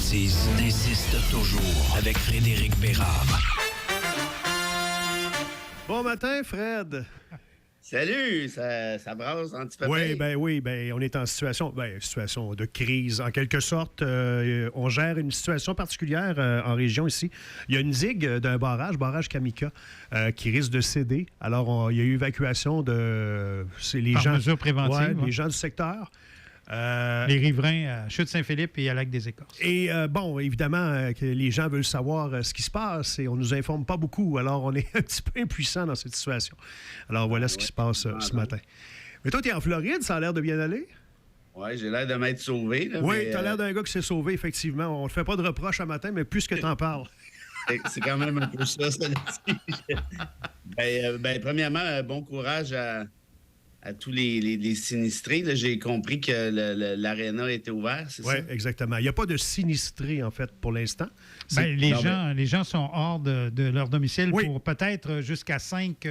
précise insiste toujours avec Frédéric Bérard. Bon matin, Fred. Salut, ça brasse un petit peu. Oui, on est en situation de crise, en quelque sorte. On gère une situation particulière en région ici. Il y a une digue d'un barrage Kamika, qui risque de céder. Alors, il y a eu évacuation de... Par mesure préventive. Les gens du secteur. Les riverains à Chute-Saint-Philippe et à Lac-des-Écorces. Et évidemment, que les gens veulent savoir ce qui se passe et on ne nous informe pas beaucoup. Alors, on est un petit peu impuissant dans cette situation. Alors, voilà ce qui se passe ce matin. Mais toi, tu es en Floride, ça a l'air de bien aller? Oui, j'ai l'air de m'être sauvé. Oui, tu as l'air d'un gars qui s'est sauvé, effectivement. On ne te fait pas de reproche un matin, mais plus que tu en parles. C'est quand même un peu ça, ça premièrement, bon courage à tous les sinistrés. Là, j'ai compris que l'aréna était ouvert, c'est ça? Oui, exactement. Il n'y a pas de sinistrés, en fait, pour l'instant. Les gens sont hors de leur domicile pour peut-être jusqu'à 5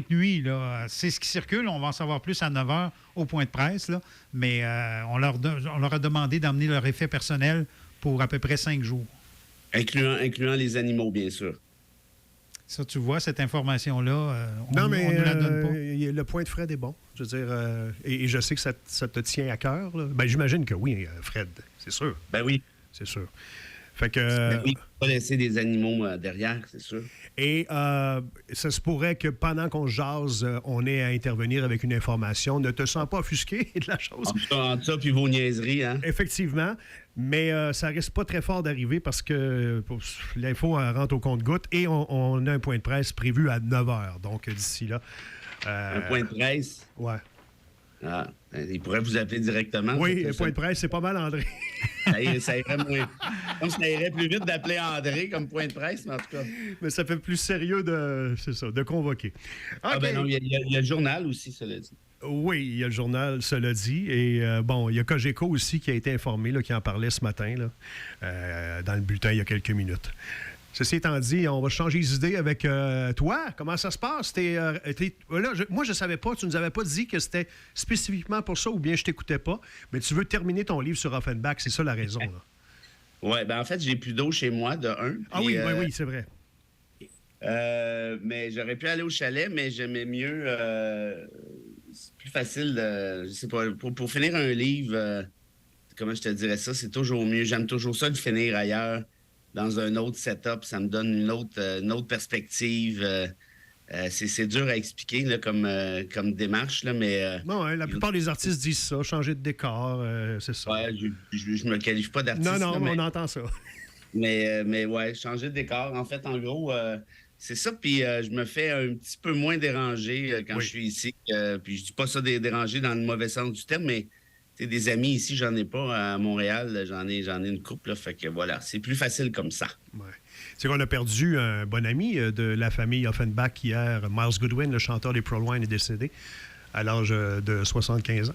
nuits. Là. C'est ce qui circule. On va en savoir plus à 9 h au point de presse. Là. Mais on leur a demandé d'emmener leur effet personnel pour à peu près 5 jours. Incluant les animaux, bien sûr. Ça, tu vois, cette information-là, on ne nous la donne pas. Le point de Fred est bon. Je veux dire, et je sais que ça te tient à cœur. Là. Ben, j'imagine que oui, Fred, c'est sûr. Ben oui. C'est sûr. Fait que... oui, pas laisser des animaux derrière, c'est sûr. Et ça se pourrait que pendant qu'on jase, on ait à intervenir avec une information. Ne te sens pas offusqué de la chose. En ça, puis vos niaiseries, hein? Effectivement. Mais ça risque pas très fort d'arriver parce que l'info rentre au compte-gouttes et on a un point de presse prévu à 9 h. Donc, d'ici là... Un point de presse? Ouais. Ah, il pourrait vous appeler directement. Oui, un point de presse, c'est pas mal, André. Ça irait moins... Comme ça irait plus vite d'appeler André comme point de presse, mais en tout cas. Mais ça fait plus sérieux de convoquer. Okay. Ah ben non, il y a le journal aussi, cela dit. Oui, il y a le journal, cela dit. Et il y a Cogeco aussi qui a été informé, là, qui en parlait ce matin, là, dans le bulletin il y a quelques minutes. Ceci étant dit, on va changer les idées avec toi. Comment ça se passe? Moi, je ne savais pas. Tu ne nous avais pas dit que c'était spécifiquement pour ça ou bien je t'écoutais pas. Mais tu veux terminer ton livre sur Offenbach. C'est ça la raison. Oui, en fait, j'ai plus d'eau chez moi, de un. Ah oui, oui, c'est vrai. Mais j'aurais pu aller au chalet, mais j'aimais mieux... c'est plus facile je sais pas, pour finir un livre, comment je te dirais ça, c'est toujours mieux. J'aime toujours ça de finir ailleurs, dans un autre setup. Ça me donne une autre perspective. C'est dur à expliquer là, comme démarche, là, mais... la plupart des artistes disent ça, changer de décor, c'est ça. Ouais, je me qualifie pas d'artiste. Non, mais, on entend ça. mais ouais, changer de décor. En fait, en gros... c'est ça, puis je me fais un petit peu moins déranger quand je suis ici. Puis je dis pas ça déranger dans le mauvais sens du terme, mais des amis ici, j'en ai pas. À Montréal, j'en ai une couple. Là, fait que voilà, c'est plus facile comme ça. Ouais. C'est qu'on a perdu un bon ami de la famille Offenbach hier. Miles Goodwin, le chanteur des Prolwine, est décédé à l'âge de 75 ans.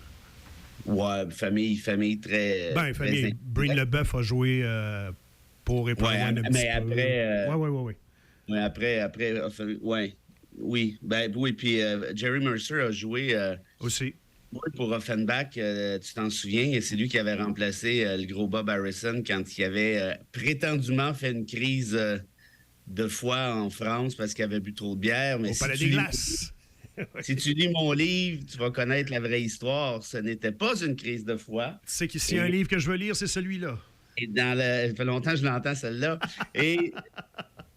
Ouais, famille très... famille. Breen Leboeuf a joué pour les Prolwine un petit mais peu. Après... Oui. Ouais, après, ouais. Oui. Oui, puis Jerry Mercer a joué aussi. Oui, pour Offenbach, tu t'en souviens, c'est lui qui avait remplacé le gros Bob Harrison quand il avait prétendument fait une crise de foie en France parce qu'il avait bu trop de bière. Mais au Palais des Glaces. Si tu lis mon livre, tu vas connaître la vraie histoire. Ce n'était pas une crise de foie. Tu sais que s'il y a un livre que je veux lire, c'est celui-là. Et ça fait longtemps que je l'entends, celle-là. Et...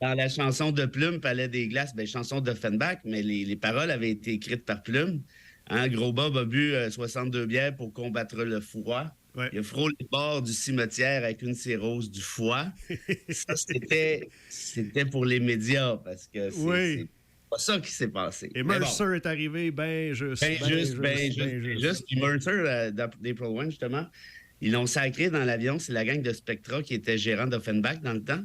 dans la chanson de Plume, Palais des Glaces, chanson d'Offenbach, mais les paroles avaient été écrites par Plume. Hein, Gros Bob a bu 62 bières pour combattre le froid. Ouais. Il a frôlé les bords du cimetière avec une cirrhose du foie. Ça, c'était pour les médias, parce que c'est pas ça qui s'est passé. Et Mercer est arrivé juste. Puis Mercer, d'April One, justement, ils l'ont sacré dans l'avion. C'est la gang de Spectra qui était gérant d'Offenbach dans le temps.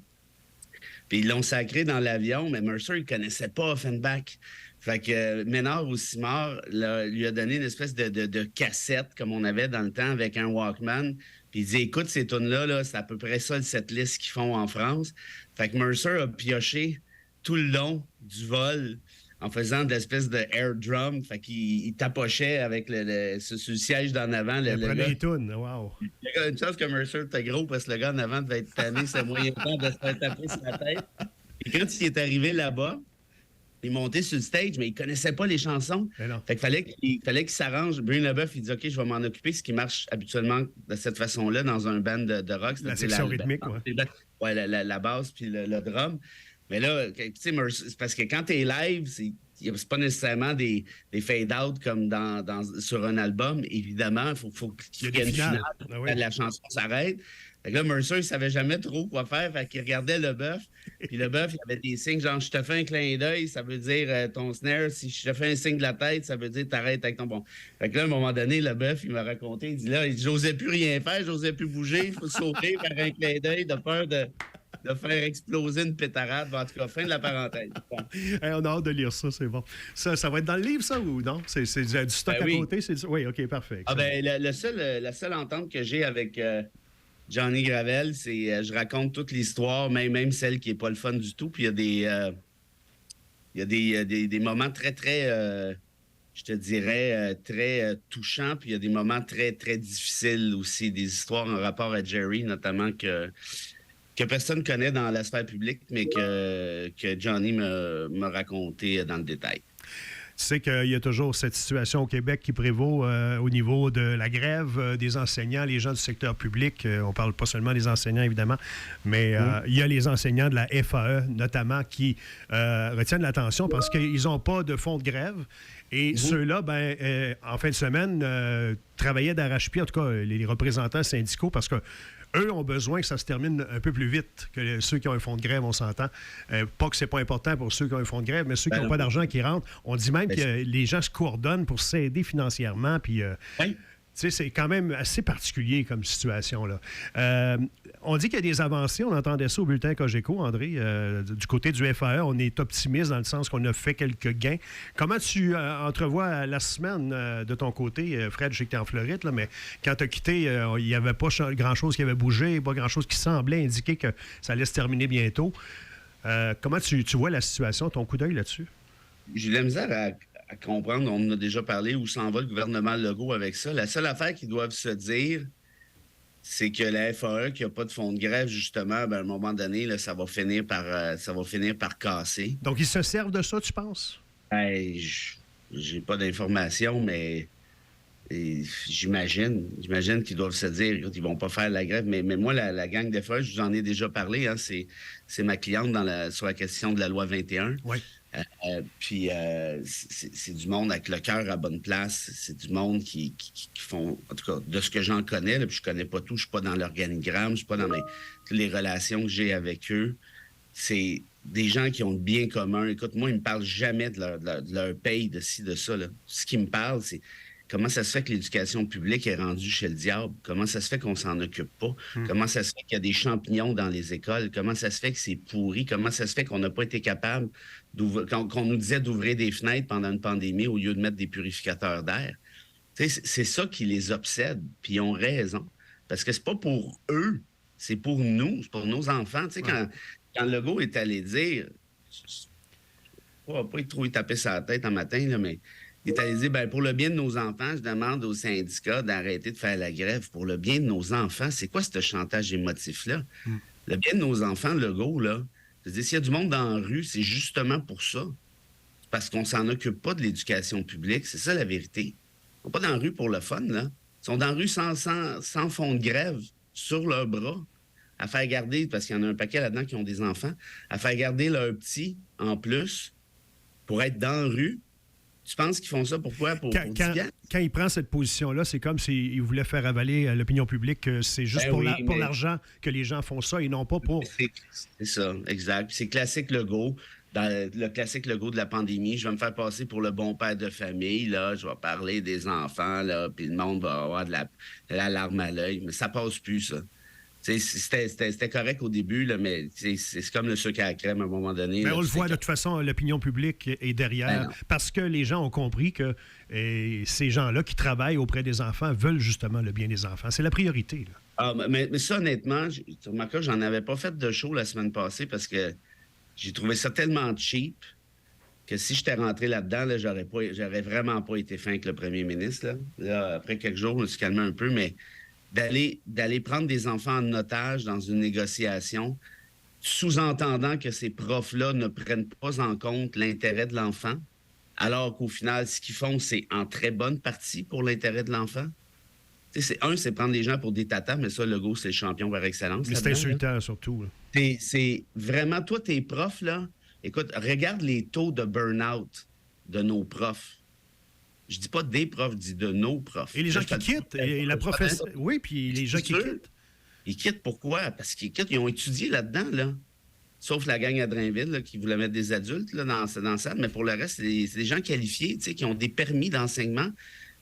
Puis ils l'ont sacré dans l'avion, mais Mercer, il ne connaissait pas Offenbach. Fait que Ménard ou Simard lui a donné une espèce de cassette, comme on avait dans le temps, avec un Walkman. Puis il dit, écoute, ces tunes-là, c'est à peu près ça, le setlist qu'ils font en France. Fait que Mercer a pioché tout le long du vol en faisant de l'espèce de air drum. Fait qu'il tapochait avec sur le siège d'en avant. Il prenait les tunes, wow. Il y a une chance que Mercer était gros parce que le gars en avant devait être tanné, c'est moyen temps de se faire taper sur la tête. Et quand il est arrivé là-bas, il est monté sur le stage, mais il ne connaissait pas les chansons. Fait qu'il fallait qu'il s'arrange. Brune Leboeuf, il dit OK, je vais m'en occuper, ce qui marche habituellement de cette façon-là dans un band de rock. La section rythmique, oui. Ouais, la basse puis le drum. Mais là, tu sais, c'est parce que quand tu es live, c'est pas nécessairement des fade-out comme sur un album. Évidemment, il faut qu'il y ait une finale. La chanson s'arrête. Fait que là, Mercer, il savait jamais trop quoi faire. Fait qu'il regardait Leboeuf. Puis Leboeuf, il avait des signes genre, je te fais un clin d'œil, ça veut dire ton snare. Si je te fais un signe de la tête, ça veut dire t'arrêtes avec ton bon. Fait que là, à un moment donné, Leboeuf, il m'a raconté, il dit là, j'osais plus rien faire, j'osais plus bouger, il faut sauter, faire un clin d'œil de peur de faire exploser une pétarade. En tout cas, fin de la parenthèse. Bon. Hey, on a hâte de lire ça, c'est bon. Ça va être dans le livre, ça, ou non? C'est du stock à côté? Oui, OK, parfait. La seule entente que j'ai avec Johnny Gravel, c'est je raconte toute l'histoire, même celle qui n'est pas le fun du tout. Puis il y a des moments très, très, je te dirais, très touchants. Puis il y a des moments très, très difficiles aussi. Des histoires en rapport à Jerry, notamment que personne ne connaît dans la sphère publique, mais que Johnny m'a raconté dans le détail. Tu sais qu'il y a toujours cette situation au Québec qui prévaut au niveau de la grève des enseignants, les gens du secteur public. On ne parle pas seulement des enseignants, évidemment, mais il y a les enseignants de la FAE, notamment, qui retiennent l'attention parce qu'ils n'ont pas de fonds de grève. Et ceux-là, en fin de semaine, travaillaient d'arrache-pied, en tout cas, les représentants syndicaux, parce que eux ont besoin que ça se termine un peu plus vite que ceux qui ont un fonds de grève, on s'entend. Pas que c'est pas important pour ceux qui ont un fonds de grève, mais ceux qui n'ont pas d'argent qui rentrent. On dit même que les gens se coordonnent pour s'aider financièrement. Puis, c'est quand même assez particulier comme situation, là. On dit qu'il y a des avancées. On entendait ça au bulletin Cogeco, André. Du côté du FAE, on est optimiste dans le sens qu'on a fait quelques gains. Comment tu entrevois la semaine de ton côté? Fred, je sais que tu es en Floride, là, mais quand tu as quitté, il n'y avait pas grand-chose qui avait bougé, pas grand-chose qui semblait indiquer que ça allait se terminer bientôt. Comment tu vois la situation, ton coup d'œil là-dessus? J'ai de la misère à comprendre, on en a déjà parlé, où s'en va le gouvernement Legault avec ça. La seule affaire qu'ils doivent se dire, c'est que la FAE, qui n'a pas de fonds de grève, justement, à un moment donné, là, ça va finir par casser. Donc, ils se servent de ça, tu penses? J'ai pas d'informations, mais j'imagine qu'ils doivent se dire qu'ils vont pas faire la grève. Mais moi, la gang de FAE, je vous en ai déjà parlé, hein, c'est ma cliente sur la question de la loi 21. Oui. Puis c'est du monde avec le cœur à bonne place. C'est du monde qui font, en tout cas, de ce que j'en connais, là, puis je connais pas tout, je suis pas dans l'organigramme, je suis pas dans les relations que j'ai avec eux. C'est des gens qui ont le bien commun. Écoute, moi, ils me parlent jamais de leur paye, de ci, de ça, là. Ce qu'ils me parlent, c'est comment ça se fait que l'éducation publique est rendue chez le diable? Comment ça se fait qu'on s'en occupe pas? Comment ça se fait qu'il y a des champignons dans les écoles? Comment ça se fait que c'est pourri? Comment ça se fait qu'on n'a pas été capable qu'on nous disait d'ouvrir des fenêtres pendant une pandémie au lieu de mettre des purificateurs d'air? C'est ça qui les obsède, puis ils ont raison. Parce que c'est pas pour eux, c'est pour nous, c'est pour nos enfants. Tu sais, quand Legault est allé dire, on va pas trop y taper sa tête un matin, là, mais il est allé dire, pour le bien de nos enfants, je demande aux syndicats d'arrêter de faire la grève. Pour le bien de nos enfants, c'est quoi ce chantage émotif-là? Le bien de nos enfants, Legault, là, je veux dire, s'il y a du monde dans la rue, c'est justement pour ça. C'est parce qu'on s'en occupe pas de l'éducation publique. C'est ça la vérité. Ils sont pas dans la rue pour le fun, là. Ils sont dans la rue sans fond de grève, sur leurs bras, à faire garder, parce qu'il y en a un paquet là-dedans qui ont des enfants, à faire garder leurs petits en plus pour être dans la rue. Tu penses qu'ils font ça pourquoi? Quand il prend cette position-là, c'est comme s'il voulait faire avaler à l'opinion publique que c'est juste pour l'argent que les gens font ça et non pas pour... C'est ça, exact. C'est classique Legault. Dans le classique Legault de la pandémie, je vais me faire passer pour le bon père de famille. Là, je vais parler des enfants, là, puis le monde va avoir de la larme à l'œil. Mais ça passe plus, ça. C'était correct au début, là, mais c'est comme le sucre à la crème à un moment donné. Mais là, on le voit, de toute façon, l'opinion publique est derrière parce que les gens ont compris que ces gens-là qui travaillent auprès des enfants veulent justement le bien des enfants. C'est la priorité. Là. Ah, mais ça, honnêtement, tu remarques, j'en avais pas fait de show la semaine passée parce que j'ai trouvé ça tellement cheap que si j'étais rentré là-dedans, là, j'aurais vraiment pas été fin avec le premier ministre. Là, après quelques jours, je me suis calmé un peu, mais d'aller prendre des enfants en otage dans une négociation, sous-entendant que ces profs-là ne prennent pas en compte l'intérêt de l'enfant, alors qu'au final, ce qu'ils font, c'est en très bonne partie pour l'intérêt de l'enfant. C'est prendre les gens pour des tatas, mais ça, Legault, c'est le champion par excellence. Mais c'est insultant, là. Surtout. Là. C'est vraiment, toi, tes profs, là, écoute, regarde les taux de burn-out de nos profs. Je dis pas des profs, je dis de nos profs. Et les gens qui quittent, et la profession. Oui, puis les gens qui quittent. Ils quittent pourquoi? Parce qu'ils quittent, ils ont étudié là-dedans, là. Sauf la gang à Drainville, là, qui voulait mettre des adultes là, dans la salle. Mais pour le reste, c'est des gens qualifiés, qui ont des permis d'enseignement,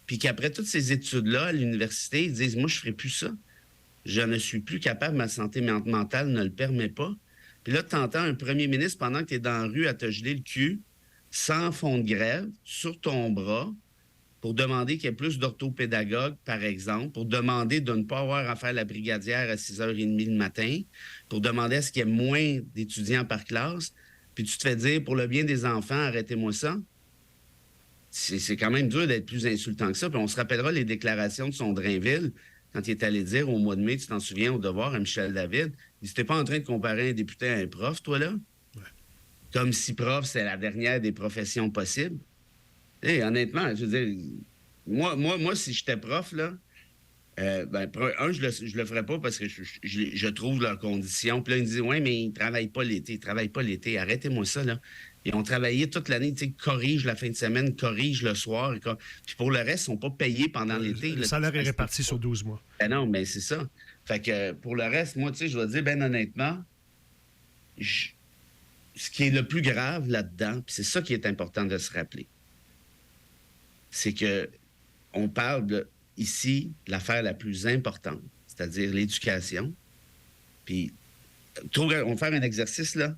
puis qu'après toutes ces études-là, à l'université, ils disent, moi, je ne ferai plus ça. Je ne suis plus capable, ma santé mentale ne le permet pas. Puis là, tu entends un premier ministre, pendant que tu es dans la rue à te geler le cul, sans fond de grève, sur ton bras, pour demander qu'il y ait plus d'orthopédagogues, par exemple, pour demander de ne pas avoir à faire la brigadière à 6h30 le matin, pour demander à ce qu'il y ait moins d'étudiants par classe, puis tu te fais dire, pour le bien des enfants, arrêtez-moi ça. C'est quand même dur d'être plus insultant que ça. Puis on se rappellera les déclarations de son Drainville, quand il est allé dire au mois de mai, tu t'en souviens, au devoir, à Michel David, il n'était pas en train de comparer un député à un prof, toi, là? Ouais. Comme si prof, c'est la dernière des professions possibles. Hey, honnêtement, je veux dire, moi si j'étais prof, là, je le ferais pas parce que je trouve leurs conditions. Puis là, ils me disent, ouais, mais ils travaillent pas l'été. Arrêtez-moi ça, là. Ils ont travaillé toute l'année, tu sais, corrige la fin de semaine, corrige le soir. Puis pour le reste, ils sont pas payés pendant l'été. Le salaire est réparti sur 12 mois. Ben non, mais c'est ça. Fait que pour le reste, moi, tu sais, je dois dire, ben honnêtement, ce qui est le plus grave là-dedans, puis c'est ça qui est important de se rappeler, c'est que on parle ici de l'affaire la plus importante, c'est-à-dire l'éducation. Puis, on va faire un exercice, là.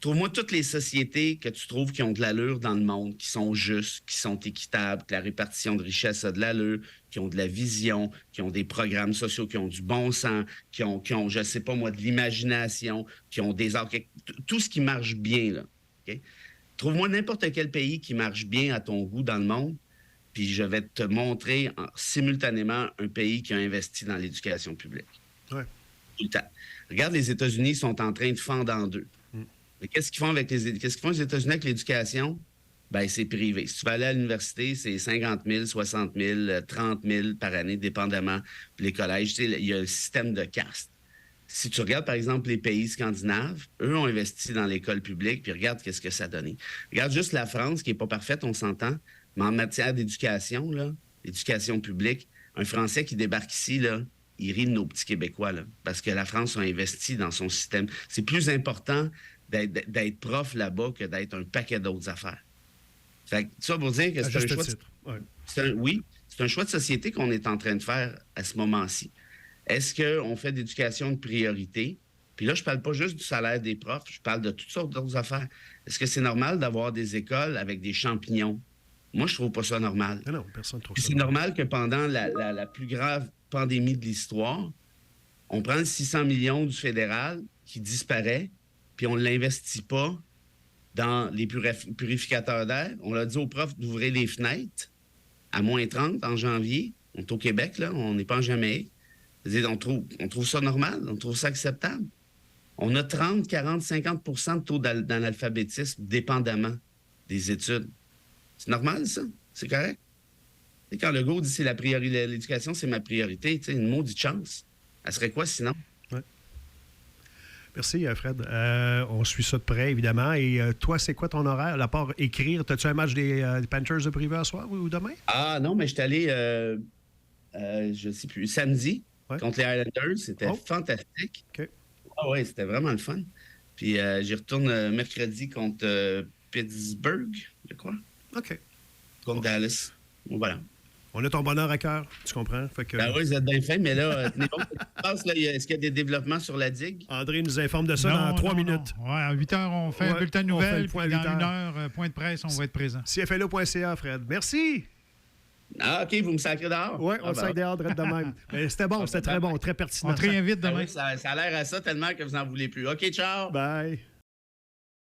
Trouve-moi toutes les sociétés que tu trouves qui ont de l'allure dans le monde, qui sont justes, qui sont équitables, que la répartition de richesse a de l'allure, qui ont de la vision, qui ont des programmes sociaux, qui ont du bon sens, qui ont je sais pas moi, de l'imagination, qui ont des arts, tout ce qui marche bien, là. Okay? Trouve-moi n'importe quel pays qui marche bien à ton goût dans le monde, puis je vais te montrer simultanément un pays qui a investi dans l'éducation publique. Ouais. Tout le temps. Regarde, les États-Unis sont en train de fendre en deux. Mais qu'est-ce qu'ils font les États-Unis avec l'éducation? Bien, c'est privé. Si tu vas aller à l'université, c'est 50 000, 60 000, 30 000 par année, dépendamment. Puis les collèges, tu sais, il y a un système de caste. Si tu regardes, par exemple, les pays scandinaves, eux ont investi dans l'école publique, puis regarde qu'est-ce que ça a donné. Regarde juste la France, qui n'est pas parfaite, on s'entend, mais en matière d'éducation, là, l'éducation publique, un Français qui débarque ici, là, il rit de nos petits Québécois, là, parce que la France a investi dans son système. C'est plus important d'être prof là-bas que d'être un paquet d'autres affaires. Fait que ça pour dire que c'est un choix... C'est un choix de société qu'on est en train de faire à ce moment-ci. Est-ce qu'on fait d'éducation de priorité? Puis là, je parle pas juste du salaire des profs, je parle de toutes sortes d'autres affaires. Est-ce que c'est normal d'avoir des écoles avec des champignons? Moi, je trouve pas ça normal. Non, personne ne trouve ça normal. C'est normal que pendant la plus grave pandémie de l'histoire, on prend le 600 millions du fédéral qui disparaît, puis on ne l'investit pas dans les purificateurs d'air. On l'a dit aux profs d'ouvrir les fenêtres à moins 30 en janvier. On est au Québec, là, on n'est pas en Jamaïque. On trouve ça normal, on trouve ça acceptable. On a 30, 40, 50 % de taux d'analphabétisme, dépendamment des études. C'est normal, ça? C'est correct? Et quand Legault dit c'est la priorité, l'éducation, c'est ma priorité, tu sais, une maudite chance. Elle serait quoi sinon? Ouais. Merci, Fred. On suit ça de près, évidemment. Et toi, c'est quoi ton horaire? À part écrire, as-tu un match des Panthers de privé à soir ou demain? Ah non, mais je suis allé, je ne sais plus, samedi contre les Highlanders. C'était fantastique. OK. Ah oui, c'était vraiment le fun. Puis j'y retourne mercredi contre Pittsburgh, je crois. OK. Contre Dallas. Bon, voilà. On a ton bonheur à cœur, tu comprends? Fait que... Ben oui, vous êtes bien fait, mais là, est-ce qu'il y a des développements sur la digue? André nous informe de ça dans 3 minutes. Oui, à 8 heures, on fait un bulletin de nouvelles, puis dans 1 heure, point de presse, on va être présent. CFLO.ca, Fred. Merci! Ah, OK, vous me sacrez dehors? Oui, on sacre dehors de même. Mais c'était bon, c'était très bon, très pertinent. On te réinvite demain. Ça a l'air à ça tellement que vous n'en voulez plus. OK, ciao! Bye!